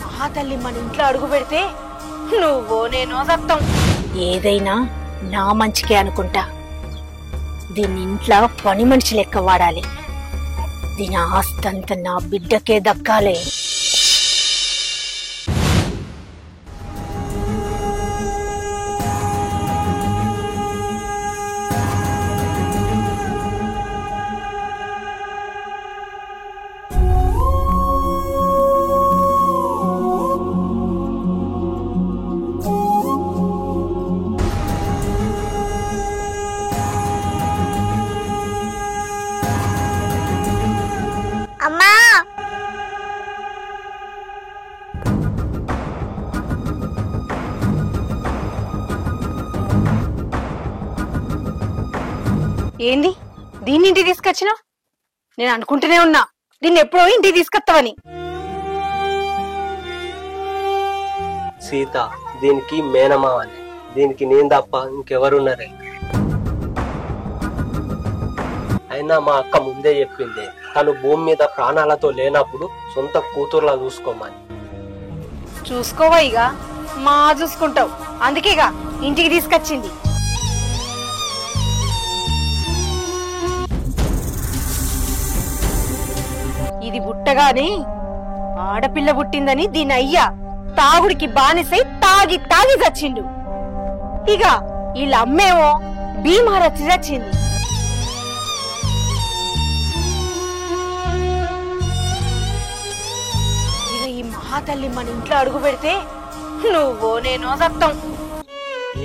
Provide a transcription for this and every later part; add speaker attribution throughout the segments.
Speaker 1: మహాతల్లి మన ఇంట్లో అడుగు పెడితే నువ్వో నేనో సత్తం. ఏదైనా నా మంచికే అనుకుంటా. దీని ఇంట్లో పని మనిషి లెక్క వాడాలి. దీని ఆస్తంత నా బిడ్డకే దక్కాలే.
Speaker 2: అమ్మా
Speaker 1: ఏంది దీన్ని ఇంటికి తీసుకొచ్చినావు? నేను అనుకుంటూనే ఉన్నా దీన్ని ఎప్పుడో ఇంటికి తీసుకొస్తావని.
Speaker 3: సీత దీనికి మేనమావాలి. దీనికి నేను తప్ప ఇంకెవరున్నారే? అయినా మా అక్క ముందే చెప్పింది, తను భూమి మీద ప్రాణాలతో లేనప్పుడు సొంత కూతుర్లా చూసుకోమని.
Speaker 1: చూసుకోవా ఇక మా చూసుకుంటావు, అందుకేగా ఇంటికి తీసుకొచ్చింది. ఇది పుట్టగానే ఆడపిల్ల పుట్టిందని దీని అయ్యా తాగుడికి బానిసై తాగి తాగి చచ్చిండు. ఇక వీళ్ళ అమ్మేమో భీమారచ్చి చచ్చింది. ఇక ఈ మహాతల్లి మన ఇంట్లో అడుగు పెడితే నువ్వో నేనో సత్తం.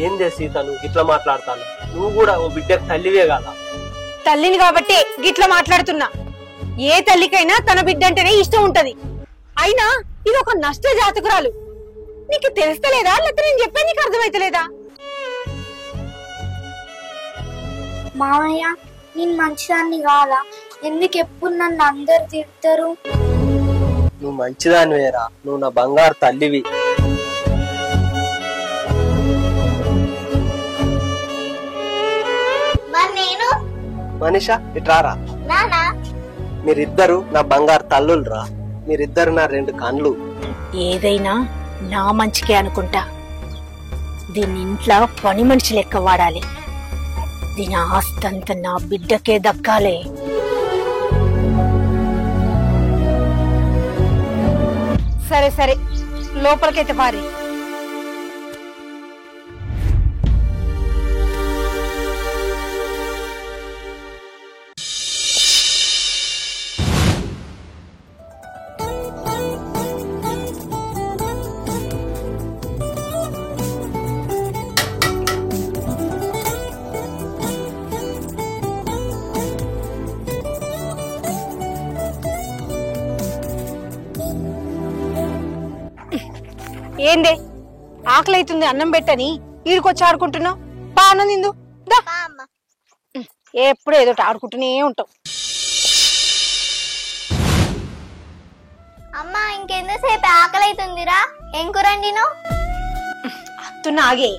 Speaker 3: ఏందే సీత నువ్వు గిట్లా మాట్లాడతాను? నువ్వు కూడా ఓ బిడ్డకు తల్లివే కదా.
Speaker 1: తల్లిని కాబట్టి గిట్లా మాట్లాడుతున్నా. ఏ తల్లికైనా తన బిడ్డ అంటేనే ఇష్టం ఉంటది. అయినా ఇది ఒక నష్ట జాతకురాలు. నీకు తెలుస్తలేదా? లేకపోతే నేను చెప్పే నీకు అర్థమైతలేదా?
Speaker 2: మామయ్య నేను మంచిదాన్ని కాదా? ఎందుకు ఎప్పుడు నన్ను అందరు తిడతారు?
Speaker 3: నువ్వు మంచిదాని వేరా, నువ్వు నా బంగారు తల్లివి. మనిషా ఇట్రారా. మీరిద్దరు నా బంగారు తల్లులు రా. మీరిద్దరు నా రెండు కన్నులు.
Speaker 1: ఏదైనా నా మంచికే అనుకుంటా. దీని ఇంట్లో పని మనిషి లెక్క వాడాలి. దీని ఆస్తంత నా బిడ్డకే దక్కాలే. సరే సరే లోపలికైతే పారి. ఏందే ఆకలి అవుతుంది అన్నం పెట్టని ఈడికొచ్చి ఆడుకుంటున్నావు? పా అన్నం తిందు. ఎప్పుడు ఏదో ఆడుకుంటూనే ఉంటావు.
Speaker 2: అమ్మా ఇంకెంతసేపు ఆకలి అవుతుందిరా? ఏం కూరండి నువ్వు?
Speaker 1: అత్తున్నా ఆగే.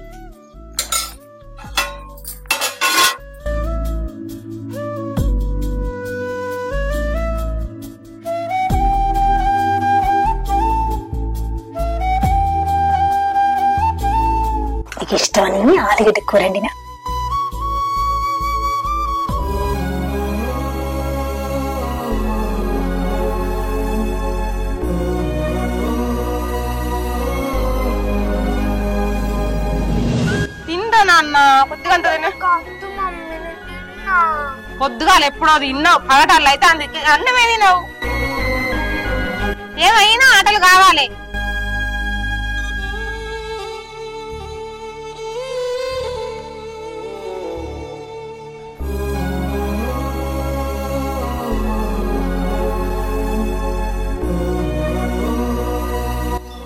Speaker 1: ఇష్టమని ఆలుగడ్డ కూరండిన.
Speaker 4: తింటా నాన్న పొద్దుగంత పొద్దుగాలు ఎప్పుడో తిన్నావు. పగటాలు అయితే అందుకే అన్నమే తిన్నావు. ఏమైనా ఆటలు కావాలి.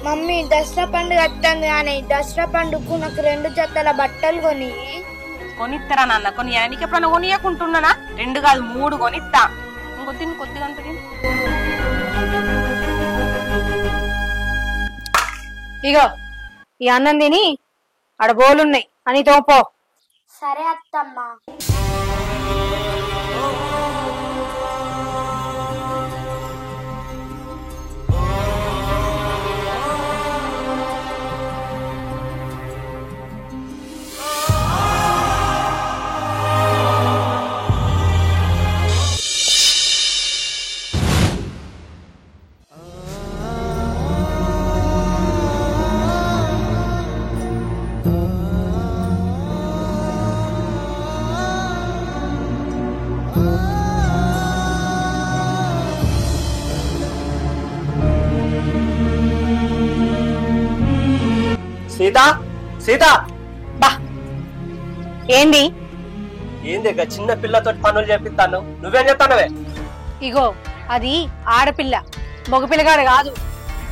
Speaker 2: మమ్మీ దసరా పండుగ వస్తుంది కానీ దసరా పండుగకు నాకు 2 జతల బట్టలు
Speaker 4: కొనిస్తారా నాన్న? కొని నీకు ఎప్పుడన్నా కొనియకుంటున్నానా? 2 కాదు 3 కొనిస్తా. కొద్దిగా
Speaker 1: ఇగో ఈ అన్నం తిని ఆడ బోలున్నాయి అని తోపో.
Speaker 2: సరే అత్తమ్మా.
Speaker 3: సీత సీత
Speaker 1: బా ఏంది
Speaker 3: ఏంది చిన్న పిల్లతో పనులు చేపిస్తాను, నువ్వేం చెప్తానవే?
Speaker 1: ఇగో అది ఆడపిల్ల, మగపిల్లగాడు కాదు.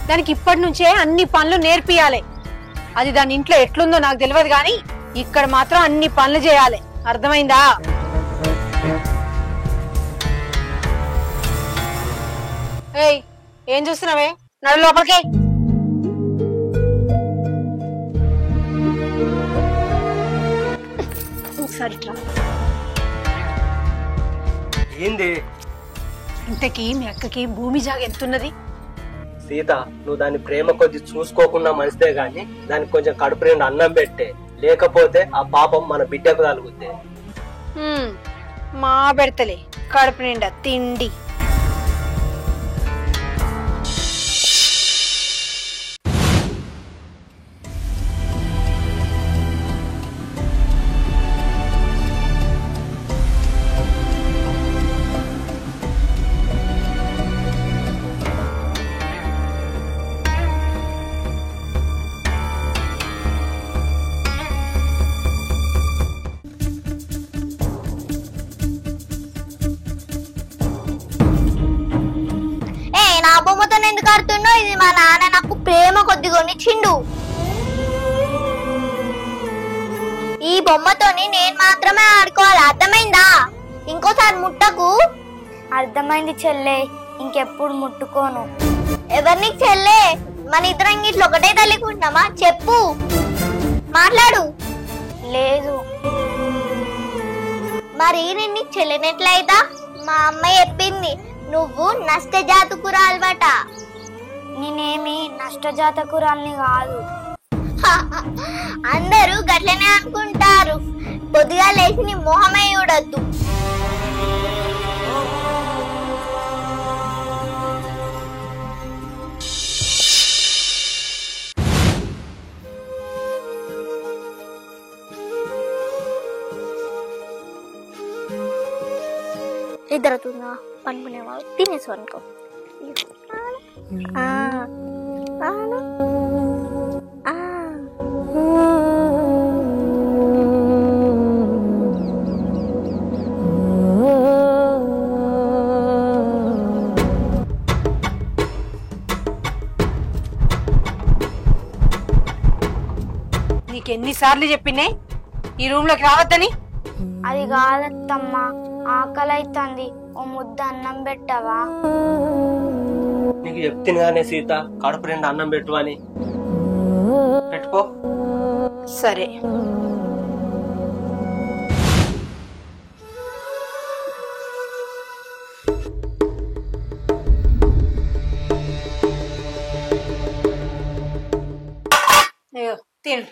Speaker 1: దానికి ఇప్పటి నుంచే అన్ని పనులు నేర్పియాలి. అది దాని ఇంట్లో ఎట్లుందో నాకు తెలియదు గాని ఇక్కడ మాత్రం అన్ని పనులు చేయాలి, అర్థమైందా? ఏయ్ ఏం చూస్తున్నావే, నడు లోపలికి. ఒకసారి ఇట్లా.
Speaker 3: ఏంది
Speaker 1: ఇంతకీ మీ అక్కకి భూమి జాగ ఎంతున్నది?
Speaker 3: సీత, నువ్వు దాని ప్రేమ కొద్ది చూసుకోకుండా మంచిదే గాని దానికి కొంచెం కడుపు నిండా అన్నం పెట్టే, లేకపోతే ఆ పాపం మన బిడ్డకు తలుగుద్ది.
Speaker 1: మా పెడతలే కడుపు నిండా తిండి.
Speaker 2: బొమ్మతో ఎందుకు ఆడుతుండో? ఇది మా నాన్న నాకు ప్రేమ కొద్ది కొనిచ్చిండు. ఈ బొమ్మతోని నేను మాత్రమే ఆడుకోవాలి, అర్థమైందా? ఇంకోసారి ముట్టకు. అర్థమైంది చెల్లె, ఇంకెప్పుడు ముట్టుకోను. ఎవరిని చెల్లె? మన ఇద్దరం ఇట్లా ఒకటే తల్లికుంటున్నామా? చెప్పు, మాట్లాడు. లేదు. మరి నేను చెల్లెనెట్లయితా? మా అమ్మ చెప్పింది నువ్వు నష్టజాతకురాలవట. నేనేమి నష్టజాతకురాల్ని కాదు. అందరూ గట్లనే అనుకుంటారు. పొద్దుగా లేచి నీ మొహమే చూడొద్దు. ఇద్దరు పనుకునేవాళ్ళు తినేసు అనుకో.
Speaker 1: నీకెన్నిసార్లు చెప్పినే ఈ రూమ్ లోకి రావద్దని?
Speaker 2: అది కాదత్తమ్మా, ఆకలి అవుతుంది, ఓ ముద్ద అన్నం పెట్టవా?
Speaker 3: నీకు చెప్తున్నానే సీత, కడుపు నిండా అన్నం పెట్టు అని. పెట్టుకో.
Speaker 1: సరే. అయ్యో తిను.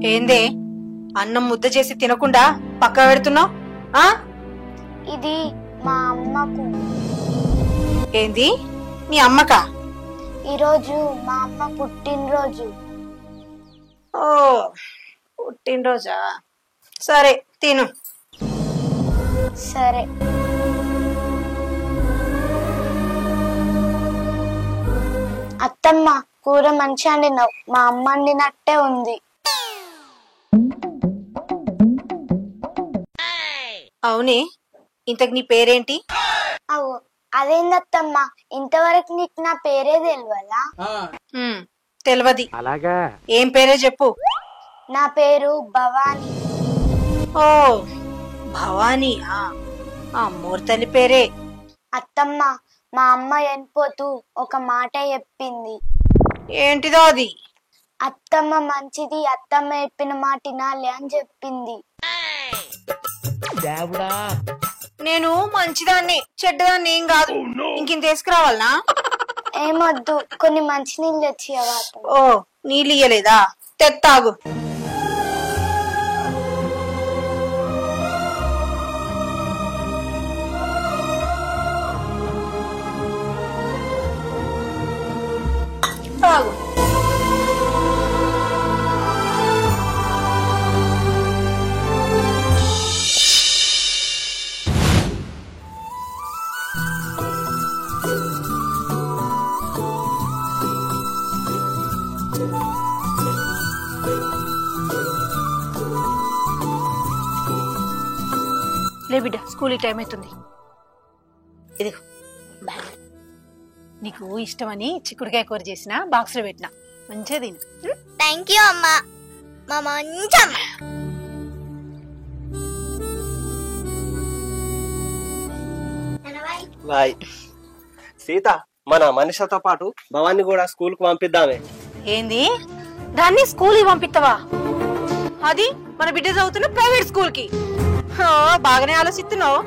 Speaker 1: ఏందే అన్నం ముద్ద చేసి తినకుండా పక్క పెడుతున్నావు?
Speaker 2: ఇది మా అమ్మకు.
Speaker 1: ఏంది మీ అమ్మకా?
Speaker 2: ఈరోజు మా అమ్మ పుట్టినరోజు.
Speaker 1: ఓ పుట్టినరోజా? సరే తిను.
Speaker 2: సరే. అత్తమ్మ కూర మంచిగా వండినావు, మా అమ్మ వండినట్టే ఉంది.
Speaker 1: అవునే, ఇంతకు నీ పేరేంటి?
Speaker 2: అవు అదేందత్తమ్మా, ఇంతవరకు నీకు నా పేరే తెలియదా?
Speaker 1: తెలియదు. అలాగా? ఏం పేరే చెప్పు.
Speaker 2: నా పేరు భవాని.
Speaker 1: ఓ భవానీ, ఆ మూర్తల్లి పేరే.
Speaker 2: అత్తమ్మ, మా అమ్మ చనిపోతూ ఒక మాట చెప్పింది.
Speaker 1: ఏంటిదో అది?
Speaker 2: అత్తమ్మ మంచిది, అత్తమ్మ చెప్పిన మాట వినాలి అని చెప్పింది.
Speaker 1: నేను మంచిదాన్ని, చెడ్డదాన్ని ఏం కాదు. ఇంకింత తీసుకురావాలనా?
Speaker 2: ఏమొద్దు, కొన్ని మంచి నీళ్ళు తెచ్చి.
Speaker 1: ఓ నీళ్ళు ఇయ్యలేదా? తెత్తాగు. లే బిడ్డ, స్కూల్ టైం అవుతుంది. ఇదిగో బ్యాగ్. నీకు ఇష్టమని చిక్కుడుకాయ కూర చేసిన బాక్స్ లో పెట్టిన, మంచిగా తిను.
Speaker 2: థ్యాంక్ యూ అమ్మా, మా మంచి అమ్మ.
Speaker 3: బాయ్. సీత, మన మనిషితో పాటు భవాన్ని కూడా స్కూల్ కు పంపిద్దామే.
Speaker 1: ఏంది, దాన్ని స్కూల్ కి పంపిస్తావా? అది మన బిడ్డ చదువుతున్న ప్రైవేట్ స్కూల్ కి. బాగానే ఆలోచిస్తున్నావు.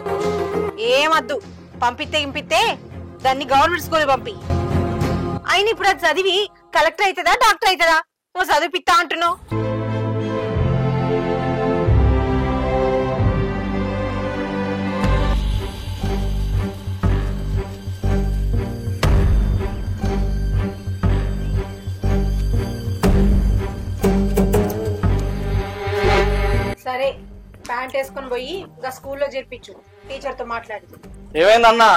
Speaker 1: ఏమద్దు, పంపిస్తే దాన్ని గవర్నమెంట్ స్కూల్ పంపి. అయిన ఇప్పుడు అది చదివి కలెక్టర్ అవుతుందా, డాక్టర్ అవుతుందా? నువ్వు చదివిపిస్తా అంటున్నావు. సరే, ప్యాంట్ వేసుకొని పోయి ఇంకా స్కూల్లో చేర్పించు, టీచర్ తో మాట్లాడి.
Speaker 5: ఏమైందన్నా,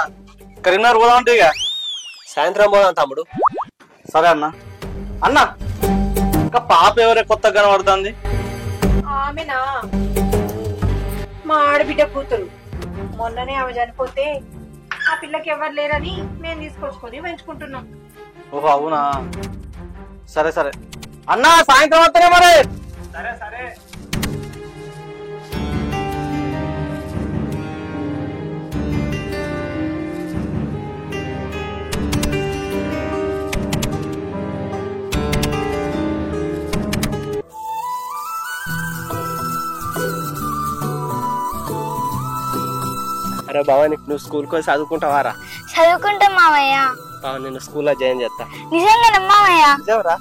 Speaker 5: కరీంనగర్ పోదాం అంటే ఇక
Speaker 3: సాయంత్రం పోదాం తమ్ముడు.
Speaker 5: సరే అన్న. అన్న, ఇంకా పాప ఎవరే కొత్తగా కనబడుతుంది?
Speaker 1: ఆమెనా, మా ఆడబిడ్డ కూతురు. మొన్ననే ఆమె చనిపోతే ఆ పిల్లకి ఎవరు లేరని మేము తీసుకొచ్చుకొని పెంచుకుంటున్నాం.
Speaker 5: ఓహో అవునా, సరే సరే అన్న, సాయంత్రం వస్తేనే మరి.
Speaker 3: సరే సరే. అరే భవాని, నువ్వు స్కూల్కి పోయి చదువుకుంటావారా?
Speaker 2: చదువుకుంటాం మామయ్య.
Speaker 3: నేను స్కూల్లో జాయిన్ చేస్తా.
Speaker 2: నిజంగానే మామయ్య?
Speaker 3: నిజంరా.